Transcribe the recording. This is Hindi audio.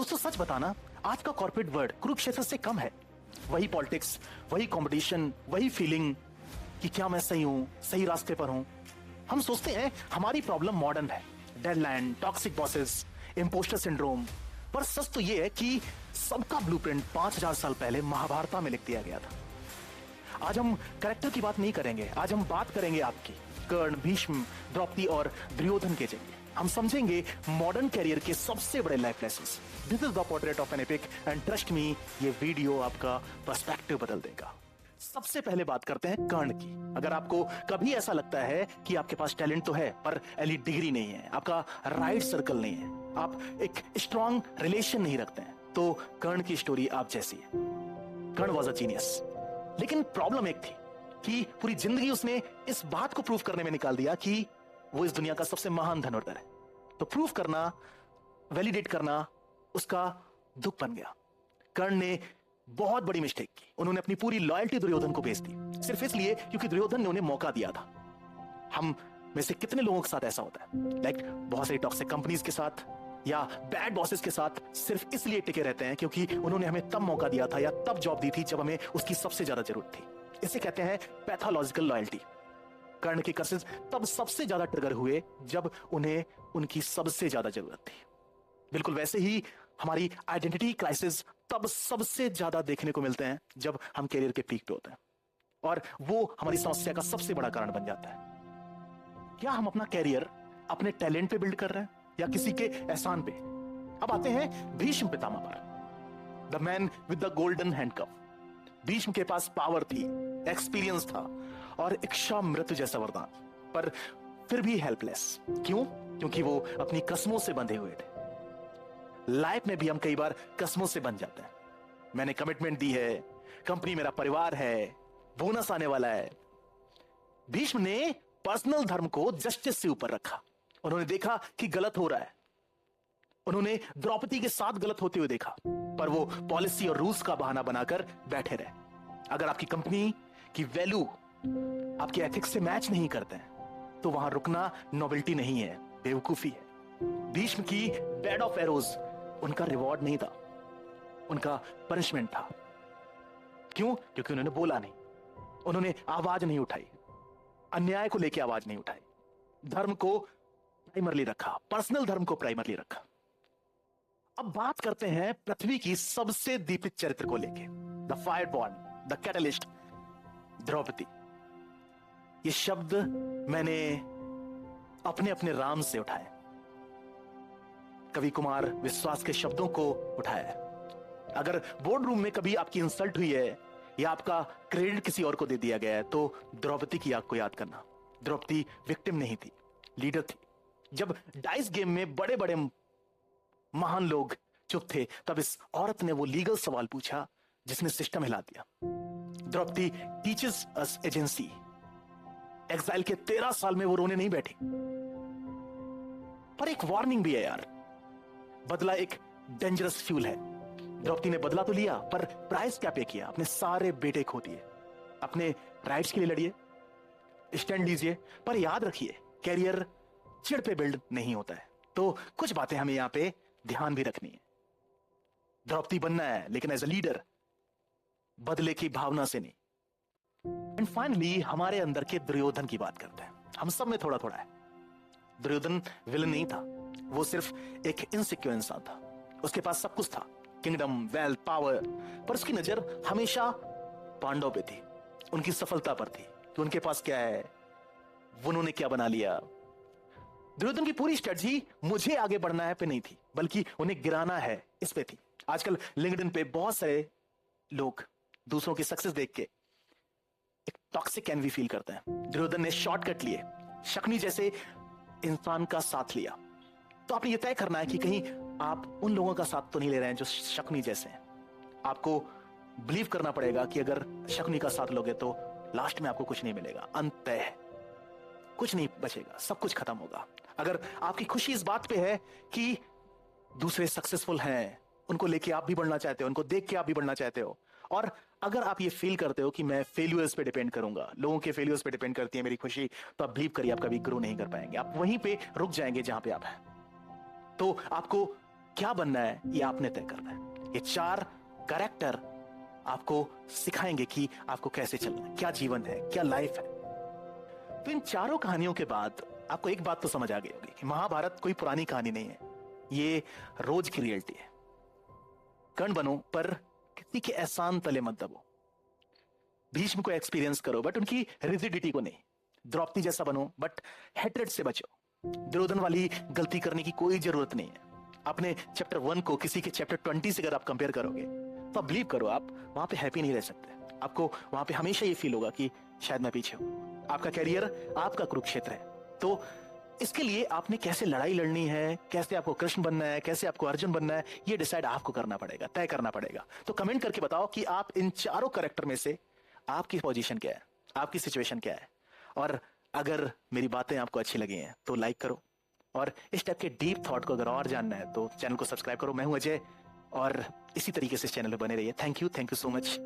दोस्तों सच बताना, आज का कॉर्पोरेट वर्ल्ड कुरुक्षेत्र से कम है। वही पॉलिटिक्स, वही कंपटीशन, वही फीलिंग कि क्या मैं सही हूं, सही रास्ते पर हूं। हम सोचते हैं हमारी प्रॉब्लम मॉडर्न है, deadline, toxic bosses, impostor syndrome. पर सच तो यह है कि सबका ब्लूप्रिंट 5000 साल पहले महाभारत में लिख दिया गया था। आज हम कैरेक्टर की बात नहीं करेंगे, आज हम बात करेंगे आपकी कर्ण, भीष्म, द्रौपदी और दुर्योधन के जरिए। हम समझेंगे मॉडर्न कैरियर के सबसे बड़े life lessons. This is the portrait of an epic and trust me, ये वीडियो आपका पर्सपेक्टिव बदल देगा। सबसे पहले बात करते हैं कर्ण की। अगर आपको कभी ऐसा लगता है कि आपके पास टैलेंट तो है पर एलीट डिग्री नहीं है, आपका राइट सर्कल नहीं है, आप एक स्ट्रॉन्ग रिलेशन नहीं रखते हैं, तो कर्ण की स्टोरी आप जैसी है। कर्ण वॉज अ जीनियस, लेकिन प्रॉब्लम एक थी कि पूरी जिंदगी उसने इस बात को प्रूव करने में निकाल दिया कि वो इस दुनिया का सबसे महान धनुर्धर है। तो प्रूव करना, वैलिडेट करना उसका दुख बन गया। कर्ण ने बहुत बड़ी मिस्टेक की। उन्होंने अपनी पूरी लॉयल्टी दुर्योधन को बेच दी, सिर्फ इसलिए क्योंकि दुर्योधन ने उन्हें मौका दिया था। हम में से कितने लोगों के साथ ऐसा होता है, लाइक बहुत सारी टॉक्सिक कंपनीज के साथ या बैड बॉसेस के साथ सिर्फ इसलिए टिके रहते हैं क्योंकि उन्होंने हमें तब मौका दिया था या तब जॉब दी थी जब हमें उसकी सबसे ज्यादा जरूरत थी। इसे कहते हैं पैथोलॉजिकल लॉयल्टी। कर्ण के कर्सेस तब सबसे ज्यादा ट्रिगर हुए जब उन्हें उनकी सबसे ज्यादा जरूरत थी। बिल्कुल वैसे ही हमारी आइडेंटिटी क्राइसिस तब सबसे ज्यादा देखने को मिलते हैं जब हम कैरियर के पीक पे होते हैं, और वो हमारी समस्या का सबसे बड़ा कारण बन जाता है। क्या हम अपना कैरियर अपने टैलेंट पे बिल्ड कर रहे हैं या किसी के एहसान पे? अब आते हैं भीष्म पितामह पर, the man with the golden handcuff. Bhishma के पास पावर थी, एक्सपीरियंस था और इच्छा मृत्यु जैसा वरदान, पर फिर भी हेल्पलेस। क्यों? क्योंकि वो अपनी कस्मों से बंधे हुए थे। लाइफ में भी हम कई बार कस्मों से बंध जाते हैं। मैंने कमिटमेंट दी है, कंपनी मेरा परिवार है, बोनस आने वाला है। भीष्म ने पर्सनल धर्म को जस्टिस से ऊपर रखा। उन्होंने देखा कि गलत हो रहा है। उन्होंने द्रौपदी के साथ गलत होते हुए देखा, पर वो पॉलिसी और रूल्स का बहाना बनाकर बैठे रहे। अगर आपकी कंपनी की वैल्यू आपके एथिक्स से मैच नहीं करते हैं तो वहां रुकना नोबेल्टी नहीं है, बेवकूफी है। भीष्म की बेड ऑफ एरोज उनका रिवॉर्ड नहीं था, उनका पनिशमेंट था। क्यों? क्योंकि उन्होंने बोला नहीं, उन्होंने आवाज नहीं उठाई, अन्याय को लेकर आवाज नहीं उठाई, धर्म को प्राइमरली रखा, पर्सनल धर्म को प्राइमरली रखा। अब बात करते हैं पृथ्वी की सबसे दीपित चरित्र को लेके, द फायरबॉर्न, द कैटलिस्ट, द्रौपदी। ये शब्द मैंने अपने अपने राम से उठाए, कवि कुमार विश्वास के शब्दों को उठाया है। अगर बोर्ड रूम में कभी आपकी इंसल्ट हुई है या आपका क्रेडिट किसी और को दे दिया गया है तो द्रौपदी की याद को याद करना। द्रौपदी विक्टिम नहीं थी, लीडर थी। जब डाइस गेम में बड़े बड़े महान लोग चुप थे, तब इस औरत ने वो लीगल सवाल पूछा जिसने सिस्टम हिला दिया। Draupadi teaches us agency. Exile के 13 साल में वो रोने नहीं बैठी, पर एक वार्निंग भी है यार, बदला एक डेंजरस फ्यूल है। द्रौपदी ने बदला तो लिया, पर प्राइस क्या पे किया? अपने सारे बेटे खो दिए। अपने राइट्स के लिए लड़िए, स्टैंड लीजिए, पर याद रखिए कैरियर चिढ़ पे बिल्ड नहीं होता है। तो कुछ बातें हमें यहां पे ध्यान भी रखनी है। द्रौपदी बनना है, लेकिन एज अ लीडर, बदले की भावना से नहीं। एंड फाइनली हमारे अंदर के दुर्योधन की बात करते हैं। हम सब में थोड़ा थोड़ा है। दुर्योधन विलन नहीं था, वो सिर्फ एक इनसिक्योर इंसान था। उसके पास सब कुछ था, किंगडम, वेल्थ, पावर, पर उसकी नजर हमेशा पांडव पे थी, उनकी सफलता पर थी कि उनके पास क्या है, उन्होंने क्या बना लिया। दुर्योधन की पूरी स्ट्रेटजी मुझे आगे बढ़ना है पे नहीं थी, बल्कि उन्हें गिराना है इस पे थी। आजकल लिंक्डइन पे बहुत सारे लोग दूसरों की सक्सेस देख के एक टॉक्सिक एनवी फील करते हैं। दुर्योधन ने शॉर्टकट लिए, शकुनी जैसे इंसान का साथ लिया। तो आपने ये तय करना है कि कहीं आप उन लोगों का साथ तो नहीं ले रहे हैं जो शकुनी जैसे हैं। आपको बिलीव करना पड़ेगा कि अगर शकुनी का साथ लोगे तो लास्ट में आपको कुछ नहीं मिलेगा, अंत तय है, कुछ नहीं बचेगा, सब कुछ खत्म होगा। अगर आपकी खुशी इस बात पे है कि दूसरे सक्सेसफुल हैं, उनको लेके आप भी बढ़ना चाहते हो, उनको देख के आप भी बढ़ना चाहते हो, और अगर आप ये फील करते हो कि मैं फेल्यूर्स पे डिपेंड करूंगा, लोगों के फेल्यूर्स पे डिपेंड करती है मेरी खुशी, तो आप बिलीव करिए आप कभी ग्रो नहीं कर पाएंगे। आप वहीं पे रुक जाएंगे जहां पे आप हैं। तो आपको क्या बनना है ये आपने तय करना है। ये 4 कैरेक्टर आपको सिखाएंगे कि आपको कैसे चलना है, क्या जीवन है, क्या लाइफ है। तो इन चारों कहानियों के बाद आपको एक बात तो समझ आ गई होगी कि महाभारत कोई पुरानी कहानी नहीं है, ये रोज की रियलिटी है। कर्ण बनो पर किसी के एहसान तले मत दबो। भीष्म को एक्सपीरियंस करो बट उनकी रिजिडिटी को नहीं। द्रौपदी जैसा बनो बट हेट्रेड से बचो। दुर्योधन वाली गलती करने की कोई जरूरत नहीं है। अपने चैप्टर 1 को किसी के चैप्टर 20 से अगर आप कंपेयर करोगे तो आप बिलीव करो, आप वहां पे हैप्पी नहीं रह सकते। आपको वहां पे हमेशा ये फील होगा कि शायद मैं पीछे हूं। आपका कैरियर आपका कुरुक्षेत्र है। तो इसके लिए आपने कैसे लड़ाई लड़नी है, कैसे आपको कृष्ण बनना है, कैसे आपको अर्जुन बनना है, ये डिसाइड आपको करना पड़ेगा, तय करना पड़ेगा। तो कमेंट करके बताओ कि आप इन चारों कैरेक्टर में से आपकी पोजीशन क्या है, आपकी सिचुएशन क्या है। और अगर मेरी बातें आपको अच्छी लगी हैं तो लाइक करो, और इस टाइप के डीप थॉट को अगर और जानना है तो चैनल को सब्सक्राइब करो। मैं हूं अजय और इसी तरीके से इस चैनल पर बने रहिए। Thank you so much.